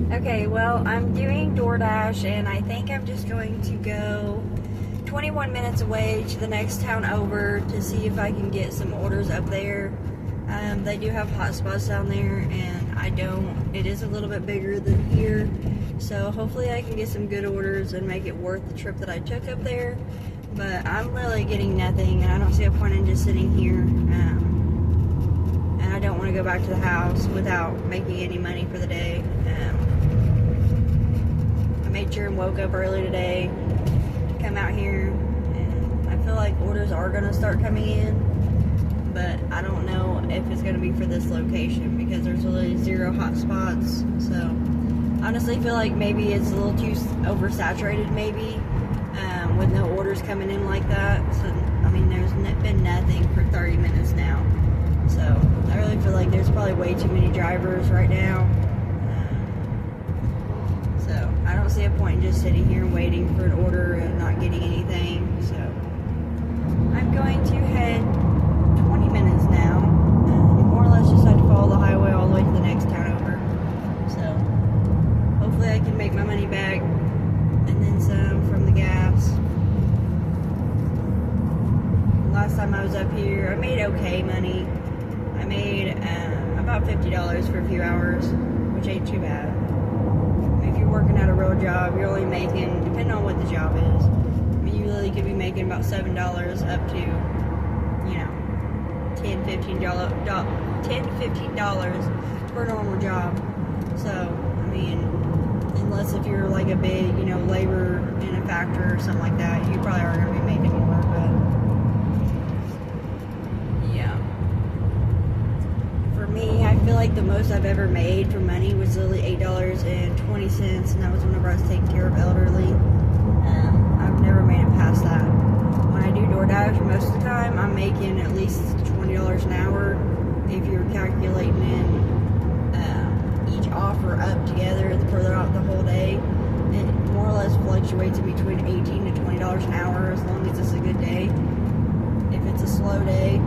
Okay, well, I'm doing DoorDash, and I think I'm just going to go 21 minutes away to the next town over to see if I can get some orders up there. They do have hot spots down there, and I don't. It is a little bit bigger than here, so hopefully I can get some good orders and make it worth the trip that I took up there. But I'm really getting nothing, and I don't see a point in just sitting here. And I don't want to go back to the house without making any money for the day. I made sure and woke up early today to come out here, and I feel like orders are going to start coming in, but I don't know if it's going to be for this location because there's really 0 hot spots. So honestly feel like maybe it's a little too oversaturated maybe, with no orders coming in like that. So I mean, there's been nothing for 30 minutes now, so I really feel like there's probably way too many drivers right now. So I don't see a point in just sitting here waiting for an order and not getting anything. So I'm going to head 20 minutes now, more or less just have to follow the highway all the way to the next town over. So hopefully I can make my money back and then some from the gas. Last time I was up here, I made okay money. I made about $50 for a few hours, which ain't too bad. If you're working at a real job, you're only making, depending on what the job is, I mean, you really could be making about $7 up to, you know, $10, $15 for a normal job. So, I mean, unless if you're like a big, you know, labor in a factory or something like that, you probably are going to be making more, but yeah. For me, I feel like the most I've ever made for money was literally $8.20, and that was whenever I was taking care of elderly. I've never made it past that. When I do DoorDash, most of the time, I'm making at least $20 an hour if you're calculating in each offer up together for the whole day. It more or less fluctuates in between $18 to $20 an hour as long as it's a good day. If it's a slow day,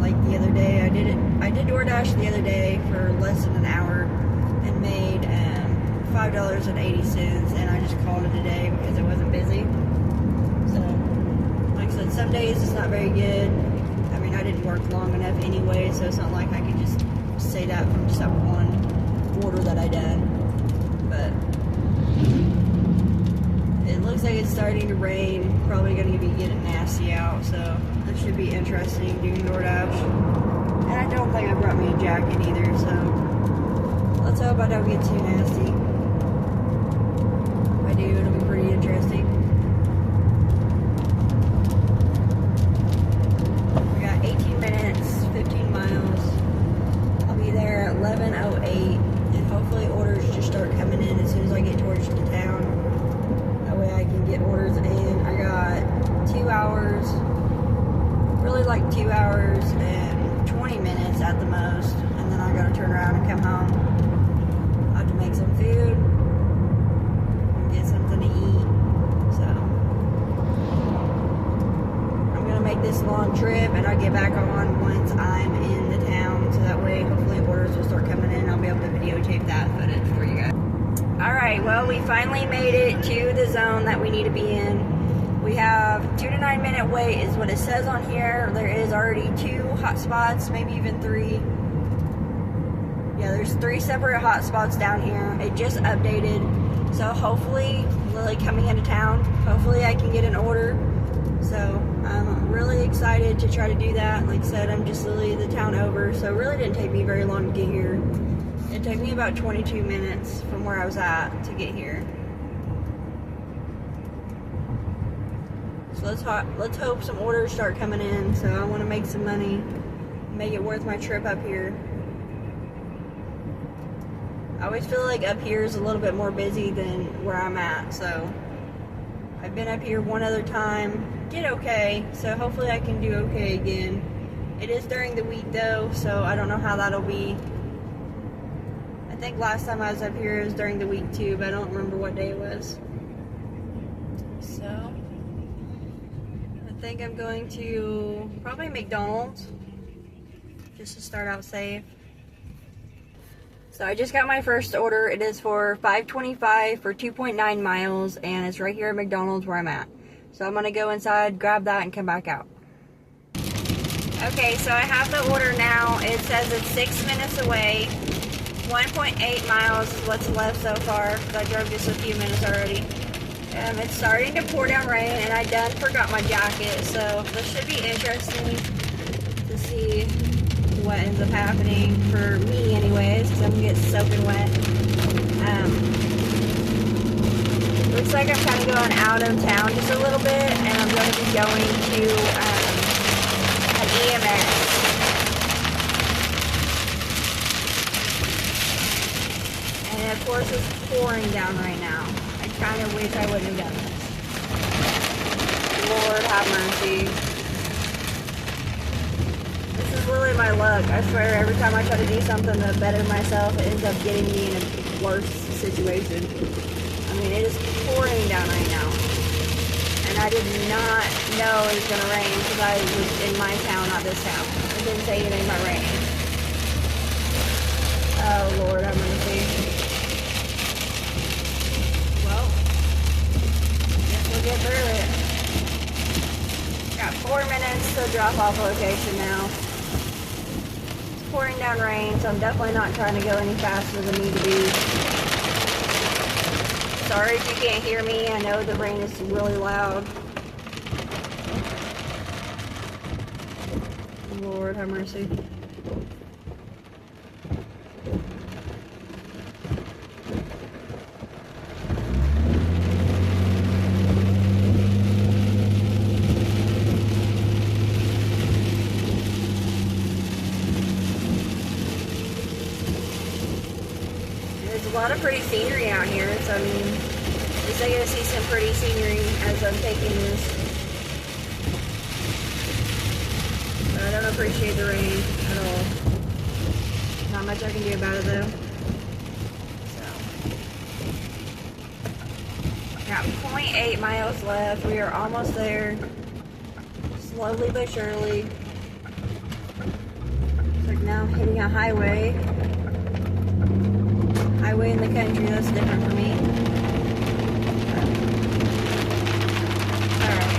like the other day, I did DoorDash the other day for less than an hour and made $5.80, and I just called it a day because it wasn't busy. So, like I said, some days it's not very good. I mean, I didn't work long enough anyway, so it's not like I could just say that from just that one order that I done. But it looks like it's starting to rain. Probably going to be getting nasty out, so this should be interesting doing DoorDash. And I don't think I brought me a jacket either, so let's hope I don't get too nasty. If I do, it'll be pretty interesting. We got 18 minutes, 15 miles. I'll be there at 11:08, and hopefully orders just start coming in as soon as I get towards the town. That way I can get orders in. I got 2 hours, really like 2 hours and 20 minutes at the most, and then I gotta turn around and come home. I have to make some food and get something to eat. So I'm gonna make this long trip, and I'll get back on once I'm in the town, so that way hopefully orders will start coming in. I'll be able to videotape that footage for you guys. Alright, well, we finally made it to the zone that we need to be in. We have 2 to 9 minute wait is what it says on here. There is already 2 hot spots, maybe even 3. Yeah, there's 3 separate hot spots down here. It just updated. So hopefully, Lily coming into town, hopefully I can get an order. So I'm really excited to try to do that. Like I said, I'm just literally the town over, so it really didn't take me very long to get here. It took me about 22 minutes from where I was at to get here. So let's hope some orders start coming in. So I want to make some money, make it worth my trip up here. I always feel like up here is a little bit more busy than where I'm at. So I've been up here one other time, did okay. So hopefully I can do okay again. It is during the week though, so I don't know how that'll be. I think last time I was up here it was during the week too, but I don't remember what day it was. So I think I'm going to probably McDonald's just to start out safe. So I just got my first order. It is for $5.25 for 2.9 miles, and it's right here at McDonald's where I'm at. So I'm gonna go inside, grab that, and come back out. Okay, so I have the order now. It says it's 6 minutes away. 1.8 miles is what's left so far. I drove just a few minutes already. It's starting to pour down rain, and I done forgot my jacket, so this should be interesting to see what ends up happening for me anyways, because I'm going to get soaking wet. Looks like I'm kind of going out of town just a little bit, and I'm going to be going to an EMS. And of course it's pouring down right now. I kind of wish I wouldn't have done this. Lord have mercy. This is really my luck. I swear every time I try to do something to better myself, it ends up getting me in a worse situation. I mean, it is pouring down right now. And I did not know it was going to rain because I was in my town, not this town. It didn't say anything about rain. Oh, Lord have mercy. Well, guess we'll get through it. Got 4 minutes to drop off location now. It's pouring down rain, so I'm definitely not trying to go any faster than need to be. Sorry if you can't hear me. I know the rain is really loud. Lord have mercy. There's a lot of pretty scenery out here, so I mean, at least I get to see some pretty scenery as I'm taking this. But I don't appreciate the rain at all. Not much I can do about it though. So, got 0.8 miles left. We are almost there. Slowly but surely. It's like now I'm hitting a highway. Highway in the country, that's different for me. Alright.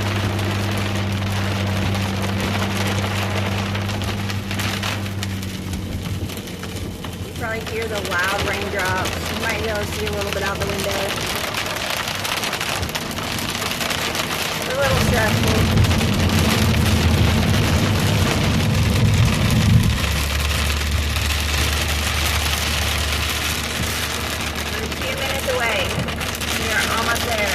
You probably hear the loud raindrops. You might be able to see a little bit out the window. It's a little stressful. Away. We are almost there.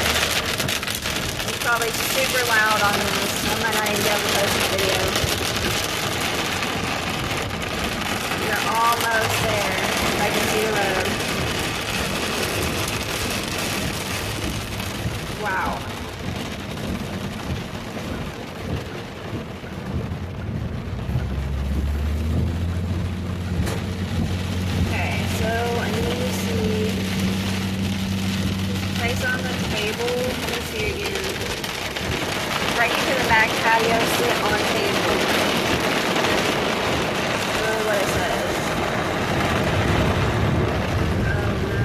It's probably super loud on this. I might not even be able to post this video. We are almost there. If I can see the road. Wow. Okay, so I need to see place on the table. Let me see again. Right into the back patio, sit on table. That's really what it says. Oh no.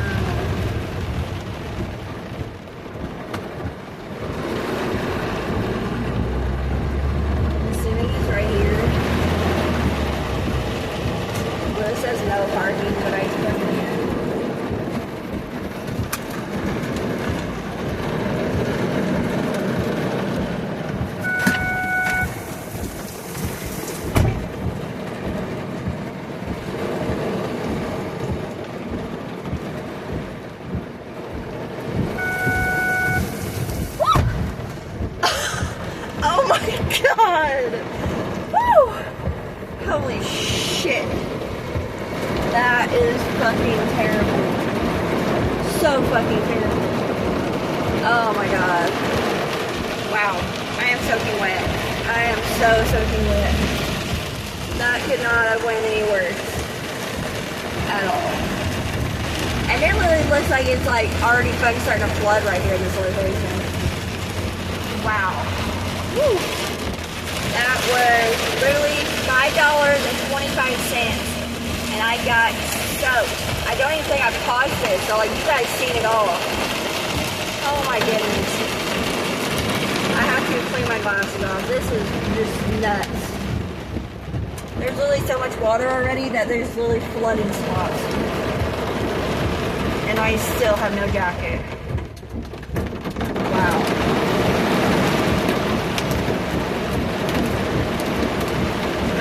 I'm assuming he's right here. Well, it says no parking, but I expect it here. God! Woo! Holy shit. That is fucking terrible. So fucking terrible. Oh my god. Wow. I am soaking wet. I am so soaking wet. That could not have went any worse. At all. And it really looks like it's like already fucking starting to flood right here in this location. Wow. Woo! That was literally $5.25, and I got soaked. I don't even think I paused it, so like you guys seen it all. Oh my goodness. I have to clean my glasses off. This is just nuts. There's literally so much water already that there's literally flooding spots. And I still have no jacket. Wow.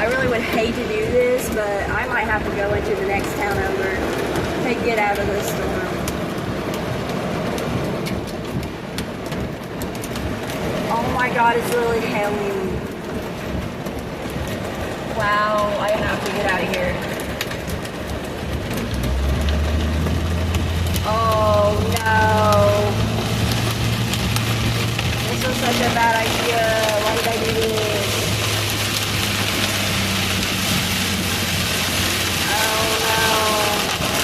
I really would hate to do this, but I might have to go into the next town over to get out of this storm. Oh my God, it's literally hailing. Wow, I have to get out of here. Oh no. This was such a bad idea. Why did I do this? Oh no.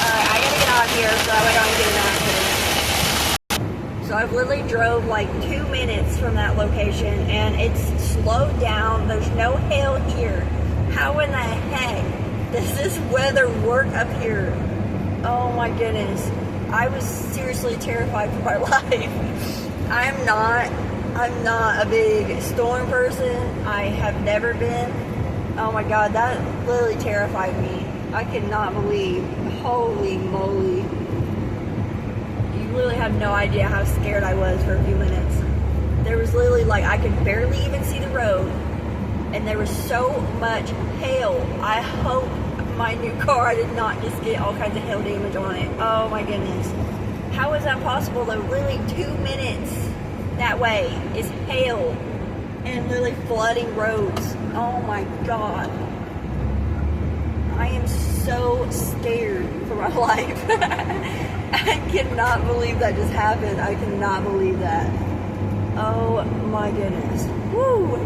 Alright, I gotta get out of here so that way I don't get an accident. So I've literally drove like 2 minutes from that location and it's slowed down. There's no hail here. How in the heck does this weather work up here? Oh my goodness. I was seriously terrified for my life. I'm not a big storm person. I have never been. Oh my God, that literally terrified me. I could not believe. Holy moly. You literally have no idea how scared I was for a few minutes. There was literally like, I could barely even see the road. And there was so much hail. I hope my new car, I did not just get all kinds of hail damage on it. Oh my goodness. How is that possible though? Literally 2 minutes that way is hail and literally flooding roads. Oh my God. I am so scared for my life. I cannot believe that just happened. I cannot believe that. Oh my goodness. Woo!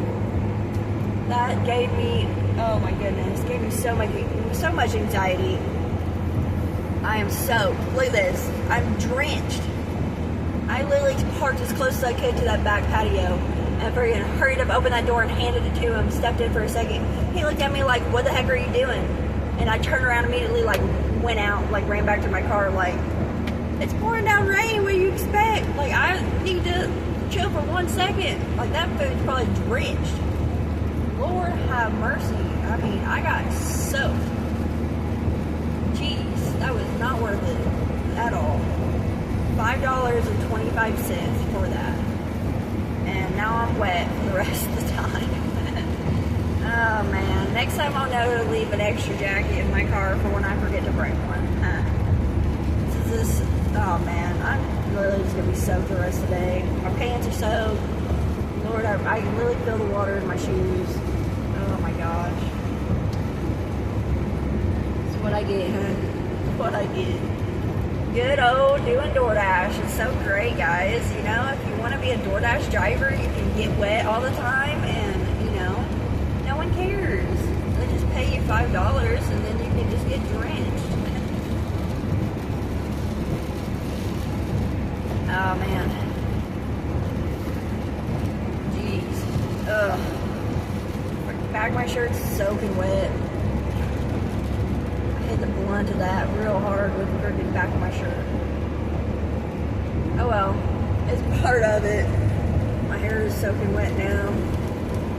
That gave me, oh my goodness, gave me so much anxiety. I am soaked. Look at this. I'm drenched. I literally parked as close as I could to that back patio and freaking hurried up, opened that door and handed it to him, stepped in for a second. He looked at me like, what the heck are you doing? And I turned around immediately, like went out, like ran back to my car, like, it's pouring down rain, what do you expect? Like, I need to chill for 1 second. Like, that food's probably drenched. Lord have mercy. I mean, I got soaked. Jeez, that was not worth it at all. $5.25 for that. And now I'm wet for the rest of the time. Oh man, next time I'll know to leave an extra jacket in my car for when I forget to bring one. This is, oh man, I'm literally just going to be soaked the rest of the day. My pants are soaked. Lord, I can really feel the water in my shoes. Oh my gosh. That's what I get, huh? What I get. Good old doing DoorDash. It's so great, guys. You know, if you want to be a DoorDash driver, you can get wet all the time and, you know, no one cares. They just pay you $5 and then you can just get drenched. Oh man. Jeez. Ugh. The back of my shirt's soaking wet. I hit the blunt of that real hard with the freaking back of my shirt. Oh well. It's part of it. My hair is soaking wet now.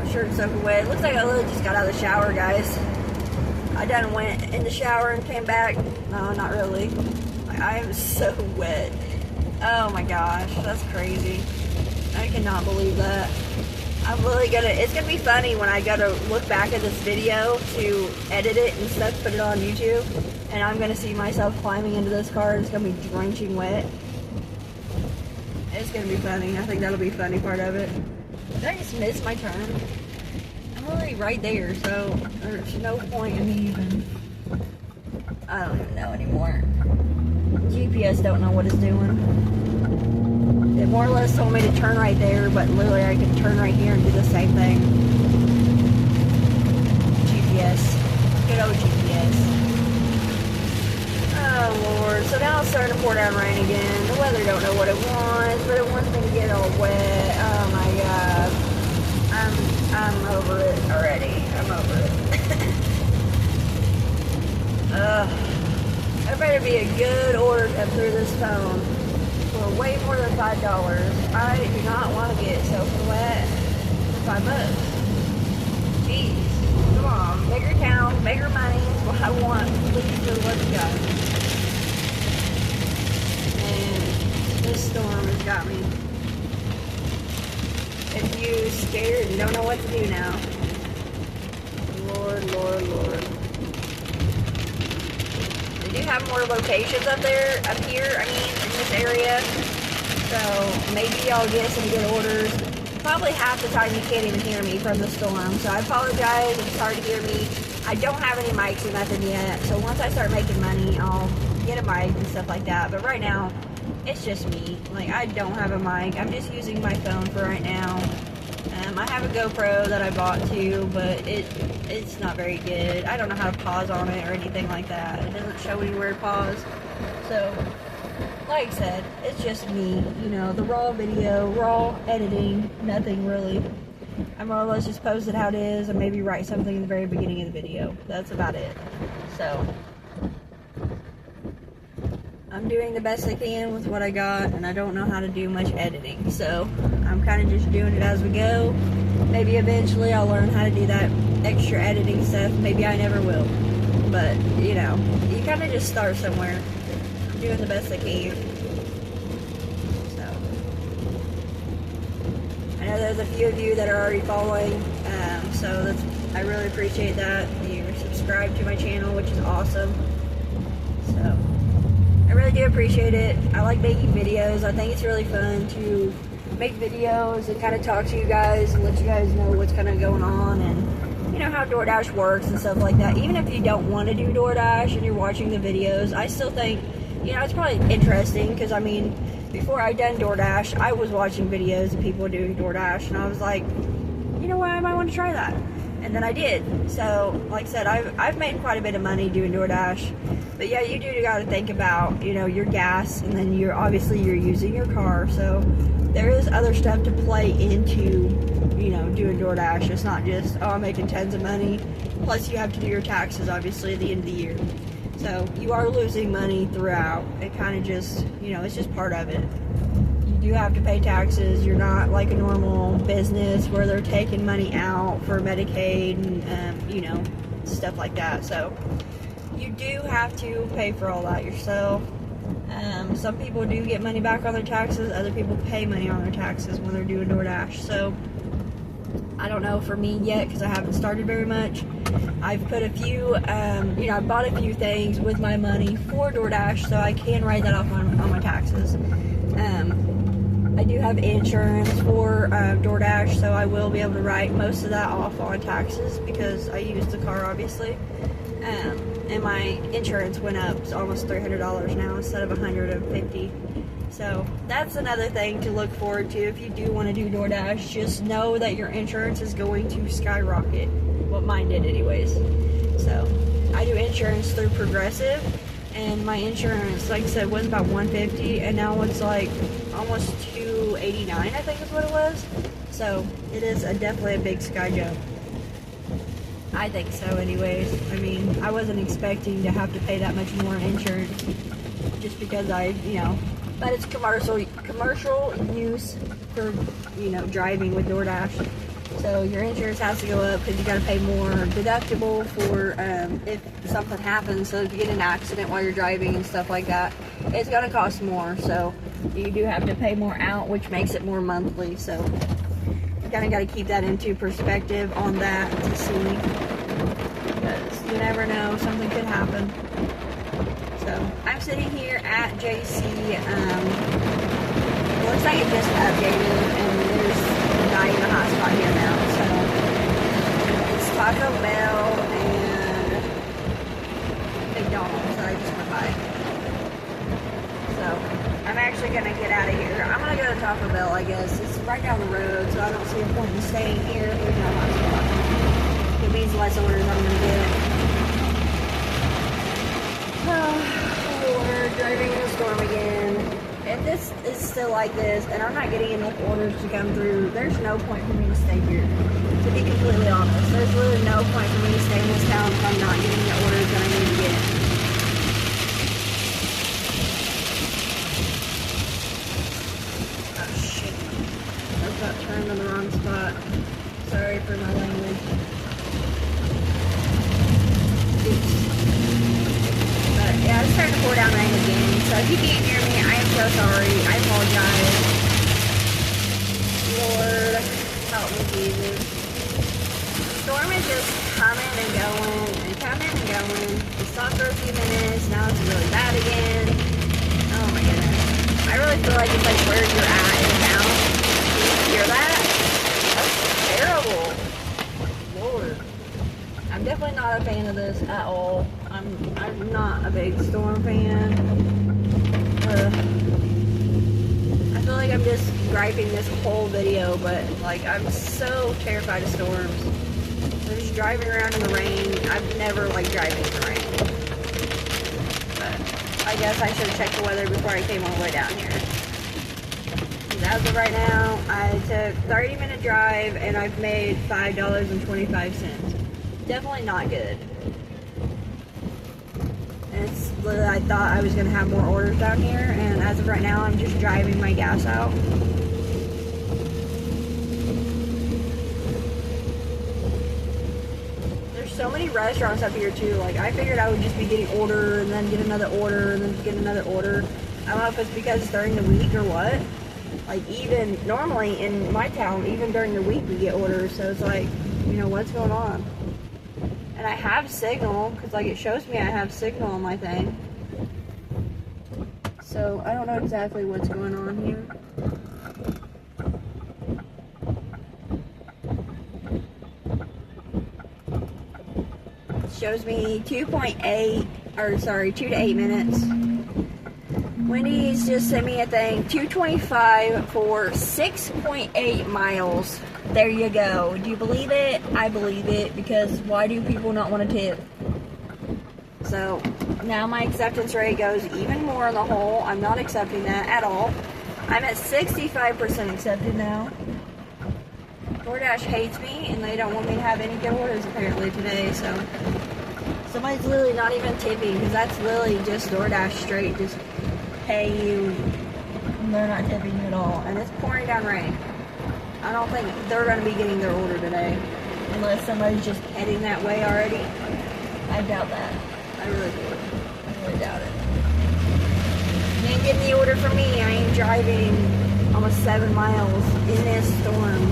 My shirt's soaking wet. It looks like I literally just got out of the shower, guys. I done went in the shower and came back. No, not really. I am so wet. Oh my gosh, that's crazy. I cannot believe that. I'm really it's gonna be funny when I go to look back at this video to edit it and stuff, put it on YouTube, and I'm gonna see myself climbing into this car and it's gonna be drenching wet. It's gonna be funny. I think that'll be a funny part of it. Did I just miss my turn? I'm already right there, so there's no point in me even. I don't even know anymore. GPS don't know what it's doing. It more or less told me to turn right there, but literally I could turn right here and do the same thing. GPS. Good old GPS. Oh Lord. So now it's starting to pour down rain again. The weather don't know what it wants, but it wants me to get all wet. Oh my God. I'm over it already. I'm over it. Ugh. That better be a good order come through this phone for way more than $5. I do not want to get soaking wet for $5. Jeez, come on, bigger count, bigger money is what I want. Please for what we got. And this storm has got me. If you scared and don't know what to do now, Lord, Lord, Lord. They do have more locations up here, I mean, in this area. So maybe I'll get some good orders. Probably half the time you can't even hear me from the storm. So I apologize if it's hard to hear me. I don't have any mics or nothing yet. So once I start making money, I'll get a mic and stuff like that. But right now, it's just me. Like, I don't have a mic. I'm just using my phone for right now. I have a GoPro that I bought too, but it's not very good. I don't know how to pause on it or anything like that. It doesn't show anywhere to pause. So, like I said, it's just me. You know, the raw video, raw editing, nothing really. I more or less just post it how it is and maybe write something in the very beginning of the video. That's about it. So, I'm doing the best I can with what I got, and I don't know how to do much editing, so I'm kind of just doing it as we go. Maybe eventually I'll learn how to do that extra editing stuff. Maybe I never will, but you know, you kind of just start somewhere. I'm doing the best I can. So I know there's a few of you that are already following, so I really appreciate that. You're subscribed to my channel, which is awesome. So I really do appreciate it. I like making videos. I think it's really fun to make videos and kind of talk to you guys and let you guys know what's kind of going on and, you know, how DoorDash works and stuff like that. Even if you don't want to do DoorDash and you're watching the videos, I still think, you know, it's probably interesting because, I mean, before I done DoorDash, I was watching videos of people doing DoorDash and I was like, you know what, I might want to try that. And then I did. So, like I said, I've made quite a bit of money doing DoorDash. But yeah, you do got to think about, you know, your gas, and then you're using your car. So there is other stuff to play into, you know, doing DoorDash. It's not just, oh, I'm making tons of money. Plus you have to do your taxes, obviously, at the end of the year. So you are losing money throughout. It kind of just, you know, it's just part of it. You have to pay taxes. You're not like a normal business where they're taking money out for Medicaid and you know, stuff like that. So you do have to pay for all that yourself. Some people do get money back on their taxes. Other people pay money on their taxes when they're doing DoorDash. So I don't know for me yet because I haven't started very much. I've put a few, you know, I bought a few things with my money for DoorDash, so I can write that off on my taxes. I do have insurance for DoorDash, so I will be able to write most of that off on taxes because I use the car, obviously. And my insurance went up to almost $300 now instead of $150. So that's another thing to look forward to if you do want to do DoorDash. Just know that your insurance is going to skyrocket. Well, mine did anyways. So I do insurance through Progressive. And my insurance, like I said, was about $150, and now it's like almost $289, I think is what it was. So it is definitely a big sky jump. I think so, anyways. I mean, I wasn't expecting to have to pay that much more in insurance, just because you know, but it's commercial use for, you know, driving with DoorDash. So your insurance has to go up because you got to pay more deductible for if something happens. So if you get an accident while you're driving and stuff like that, it's going to cost more. So you do have to pay more out, which makes it more monthly. So you kind of got to keep that into perspective on that to see, because you never know, something could happen. So I'm sitting here at JC. Looks like it just updated, and there's not even a hot spot here now. So it's Taco Bell and McDonald's that I just went by. So I'm actually gonna get out of here. I'm gonna go to Taco Bell, I guess. It's right down the road, so I don't see a point in staying here. There's no hot spot. It means less orders I'm gonna get. We're driving in the storm again. If this is still like this and I'm not getting enough orders to come through, there's no point for me to stay here. To be completely honest, there's really no point for me to stay in this town if I'm not getting the orders that I need to get. got turned on the wrong spot. Sorry for my language. Oops. But yeah, it's starting to pour down rain again. So if you can't hear me, I am so sorry. I apologize. Lord, help me, Jesus. The storm is just coming and going and coming and going. It stopped for a few minutes. Now it's really bad again. Oh my goodness. I really feel like it's like where you're at in town. Can you hear that? That's terrible. Lord. I'm definitely not a fan of this at all. I'm not a big storm fan. I feel like I'm just griping this whole video, but like I'm so terrified of storms. I'm just driving around in the rain. I've never liked driving in the rain. But I guess I should have checked the weather before I came all the way down here. As of right now, I took a 30-minute drive and I've made $5.25. Definitely not good. And it's literally, I thought I was going to have more orders down here, and as of right now, I'm just driving my gas out. There's so many restaurants up here too. Like, I figured I would just be getting order and then get another order and then get another order. I don't know if it's because it's during the week or what. Like, even normally in my town, even during the week we get orders, so it's like, you know, what's going on? And I have signal, because like it shows me I have signal on my thing. So I don't know exactly what's going on here. It shows me 2 to 8 minutes. Wendy's just sent me a thing, $2.25 for 6.8 miles. There you go. Do you believe it? I believe it, because why do people not want to tip? So now my acceptance rate goes even more on the hole. I'm not accepting that at all. I'm at 65% accepted now. DoorDash hates me and they don't want me to have any good orders apparently today, so somebody's literally not even tipping, because that's literally just DoorDash straight, just pay you, and they're not tipping you at all, and it's pouring down rain. I don't think they're going to be getting their order today, unless somebody's just heading that way already. I doubt that. I really do. I really doubt it. You ain't getting the order from me. I ain't driving almost 7 miles in this storm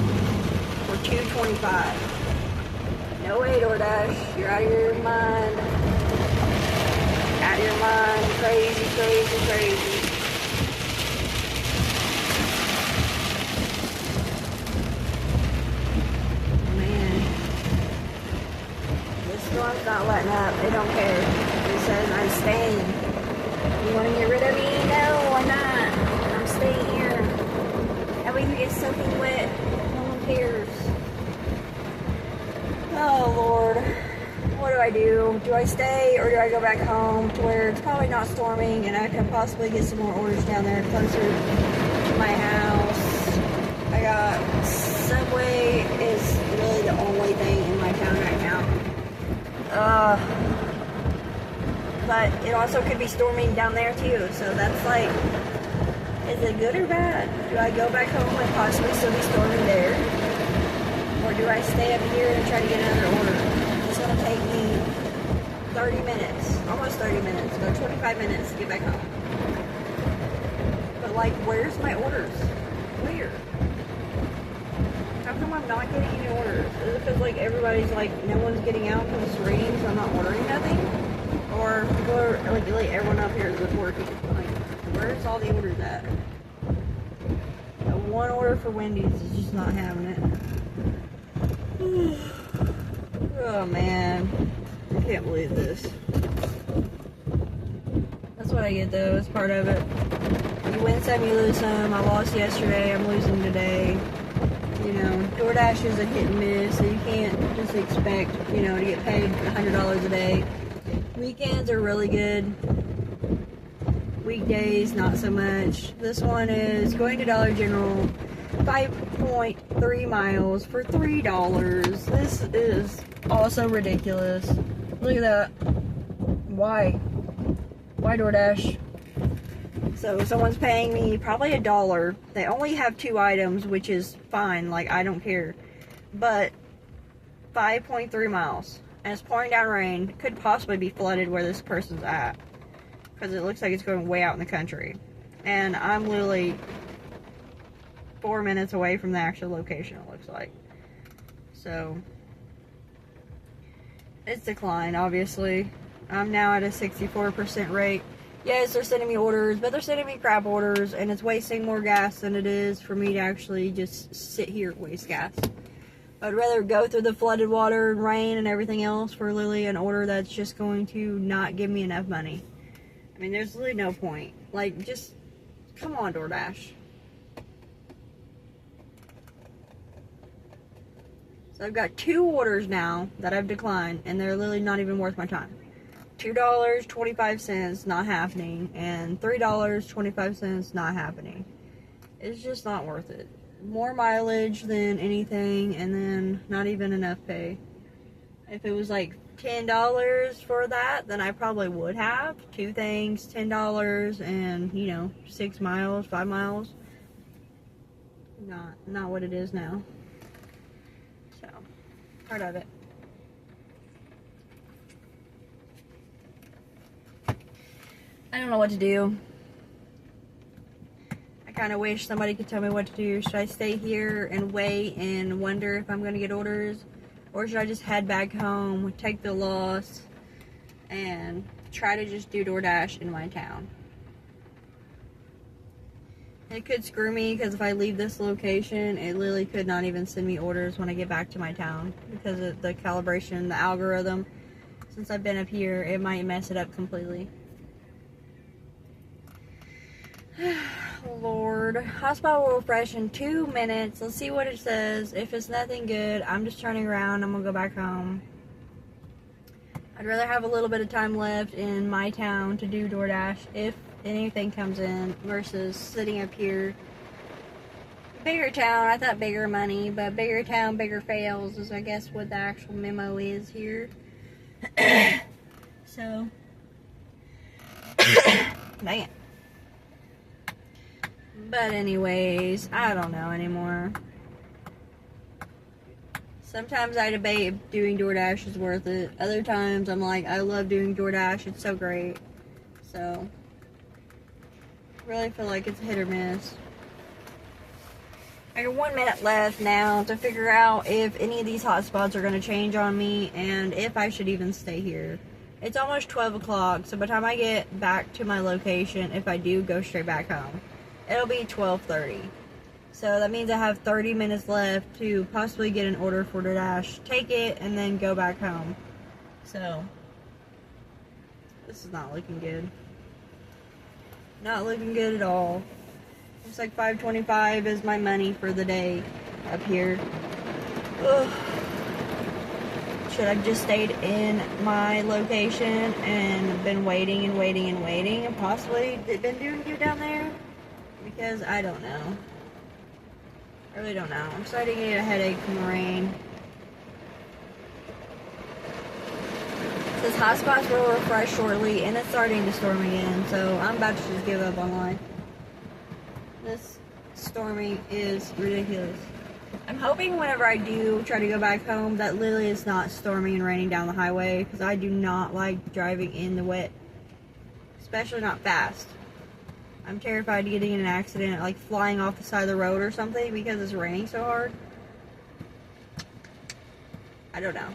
for $2.25. No way, DoorDash. You're out of your mind. Out of your mind. Crazy, crazy, crazy. Storm's not letting up. They don't care. It says I'm staying. You want to get rid of me? No, I'm not. I'm staying here. That way we get soaking wet. No one cares. Oh, Lord. What do I do? Do I stay or do I go back home to where it's probably not storming and I can possibly get some more orders down there closer to my house? I got Subway is really the only thing in my town right now. But it also could be storming down there too, so that's like, is it good or bad? Do I go back home and possibly still be storming there? Or do I stay up here and try to get another order? It's gonna take me 30 minutes, almost 30 minutes, about 25 minutes to get back home. But like, where's my orders? Where? How come I'm not getting any orders? Is it because like everybody's like, no one's getting out because it's raining, so I'm not ordering nothing? Or people are like everyone up here is working? Like, where's all the orders at? That one order for Wendy's is just not having it. Oh man, I can't believe this. That's what I get though. It's part of it. You win some, you lose some. I lost yesterday. I'm losing today. You know, DoorDash is a hit and miss, so you can't just expect, you know, to get paid $100 a day. Weekends are really good. Weekdays, not so much. This one is going to Dollar General, 5.3 miles for $3. This is also ridiculous. Look at that. Why? Why DoorDash? So someone's paying me probably $1. They only have 2 items, which is fine. Like, I don't care. But 5.3 miles. And it's pouring down rain. It could possibly be flooded where this person's at. Because it looks like it's going way out in the country. And I'm literally 4 minutes away from the actual location, it looks like. So, it's declined, obviously. I'm now at a 64% rate. Yes, they're sending me orders, but they're sending me crap orders, and it's wasting more gas than it is for me to actually just sit here and waste gas. I'd rather go through the flooded water and rain and everything else for literally an order that's just going to not give me enough money. I mean, there's really no point. Like, just, come on, DoorDash. So I've got 2 orders now that I've declined, and they're literally not even worth my time. $2.25 not happening, and $3.25 not happening. It's just not worth it. More mileage than anything, and then not even enough pay. If it was like $10 for that, then I probably would have 2 things, $10, and you know, 6 miles, 5 miles. Not what it is now. So, part of it. I don't know what to do. I kind of wish somebody could tell me what to do. Should I stay here and wait and wonder if I'm going to get orders? Or should I just head back home, take the loss, and try to just do DoorDash in my town? It could screw me because if I leave this location, it literally could not even send me orders when I get back to my town. Because of the calibration, the algorithm. Since I've been up here, it might mess it up completely. Lord. Hotspot will refresh in 2 minutes. Let's see what it says. If it's nothing good, I'm just turning around. I'm gonna go back home. I'd rather have a little bit of time left in my town to do DoorDash if anything comes in versus sitting up here. Bigger town, I thought bigger money, but bigger town, bigger fails is I guess what the actual memo is here. So, dang it. But anyways, I don't know anymore. Sometimes I debate if doing DoorDash is worth it. Other times I'm like, I love doing DoorDash. It's so great. So, I really feel like it's hit or miss. I got 1 minute left now to figure out if any of these hotspots are going to change on me and if I should even stay here. It's almost 12 o'clock, so by the time I get back to my location, if I do go straight back home, it'll be 12:30. So that means I have 30 minutes left to possibly get an order for DoorDash, take it, and then go back home. So, this is not looking good. Not looking good at all. Looks like $5.25 is my money for the day up here. Ugh. Should I have just stayed in my location and been waiting and waiting and waiting and possibly been doing good down there? Because I don't know. I really don't know. I'm starting to get a headache from the rain. It says hotspots will refresh shortly, and it's starting to storm again, so I'm about to just give up on life. This storming is ridiculous. I'm hoping whenever I do try to go back home that literally it's not storming and raining down the highway, because I do not like driving in the wet. Especially not fast. I'm terrified of getting in an accident, like flying off the side of the road or something because it's raining so hard. I don't know.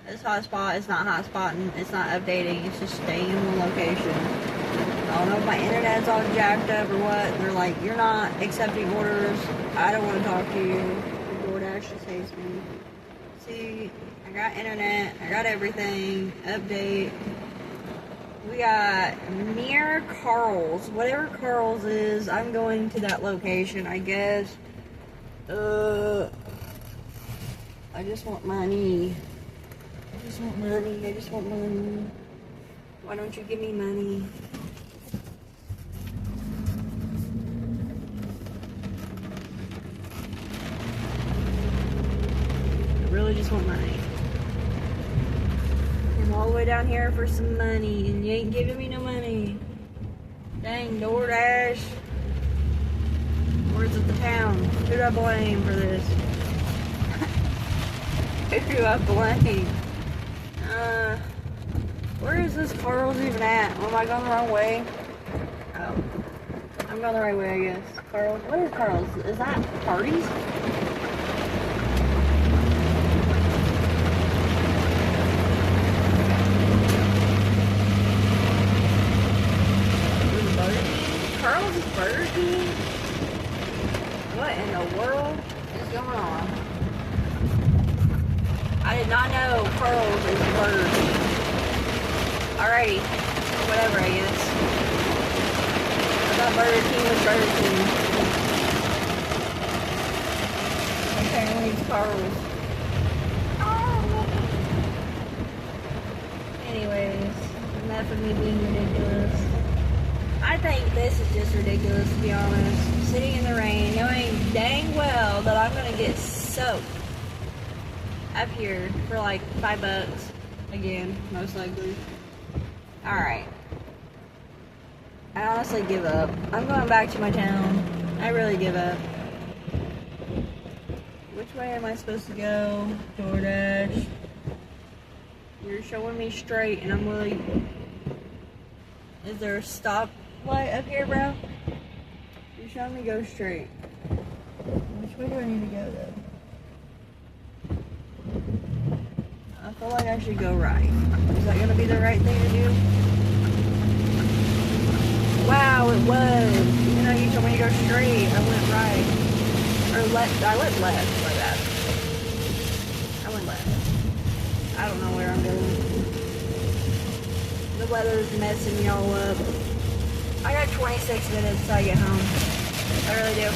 This hotspot is not hotspotting, it's not updating, it's just staying in one location. I don't know if my internet's all jacked up or what. They're like, you're not accepting orders, I don't want to talk to you. The DoorDash just hates me. See, I got internet, I got everything, update. We got near Carl's. Whatever Carl's is, I'm going to that location, I guess. I just want money. I just want money. I just want money. Why don't you give me money? I really just want money. I'm all the way down here for some money, and you ain't giving me no money. Dang, DoorDash. Words of the town. Who do I blame for this? Who do I blame? Where is this Carl's even at? Am I going the wrong way? Oh. I'm going the right way, I guess. Carl's. What is Carl's? Is that Parties? Carl's is Burger King? What in the world is going on? I did not know Carl's is Burger King. Alrighty. Whatever, I guess. I thought Burger King was Burger King. Apparently it's Carl's. Oh. Anyways, enough of me being ridiculous. I think this is just ridiculous, to be honest. Sitting in the rain, knowing dang well that I'm gonna get soaked up here for like $5 again, most likely. Alright. I honestly give up. I'm going back to my town. I really give up. Which way am I supposed to go? DoorDash. You're showing me straight and I'm really... Is there a stop light up here, bro? You're showing me go straight. Which way do I need to go, though? I feel like I should go right. Is that gonna be the right thing to do? Wow, it was. Even though you told me to go straight, I went right. Or left. I went left, my bad. I went left. I don't know where I'm going. The weather's messing y'all up. I got 26 minutes till I get home. I really do.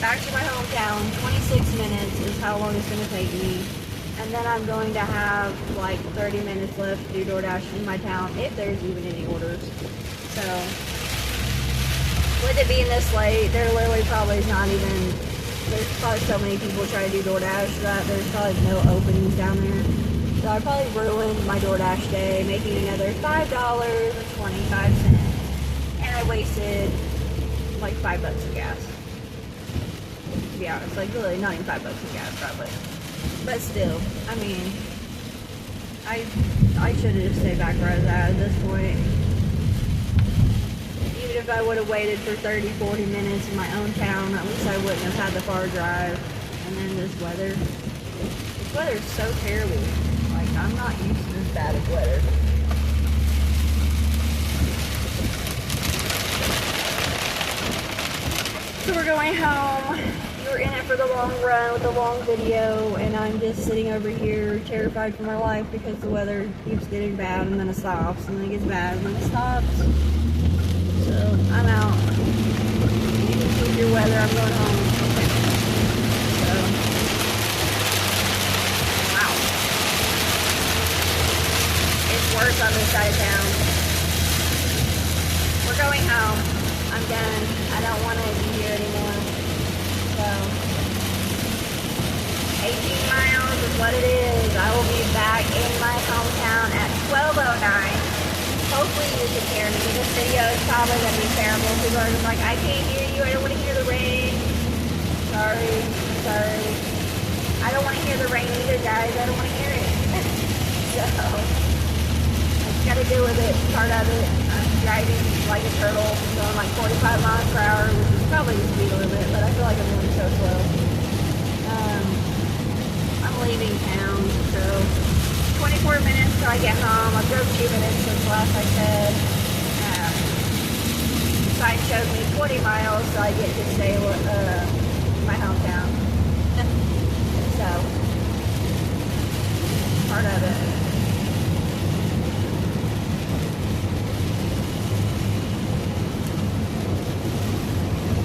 Back to my hometown. 26 minutes is how long it's going to take me. And then I'm going to have like 30 minutes left to do DoorDash in my town, if there's even any orders. So, with it being this late, there literally probably not even, there's probably so many people trying to do DoorDash that there's probably no openings down there. So I probably ruined my DoorDash day, making another $5.25. And I wasted like $5 of gas. To be honest, like really not even $5 of gas probably. But still, I mean, I should have just stayed back where I was at this point. Even if I would have waited for 30, 40 minutes in my own town, at least I wouldn't have had the far drive. And then this weather. This weather's so terrible. Like, I'm not used to this bad of weather. So we're going home. We're in it for the long run with the long video, and I'm just sitting over here terrified for my life because the weather keeps getting bad and then it stops, and then it gets bad and then it stops. So I'm out. You can keep your weather, I'm going home. So, wow. It's worse on this side of town. We're going home. I'm done. I don't want to be here anymore. So, 18 miles is what it is. I will be back in my hometown at 12:09. Hopefully you can hear me. This video is probably going to be terrible. People are just like, I can't hear you. I don't want to hear the rain. Sorry. I don't want to hear the rain either, guys. I don't want to hear it. So, I just got to deal with it. Part of it. I'm driving like a turtle, going like 45 miles per hour, which is probably the speed limit, but I feel like I'm going so slow. I'm leaving town, so 24 minutes till I get home. I drove 2 minutes since last I said. Sign shows me 20 miles, so I get to stay in my hometown. So, part of it.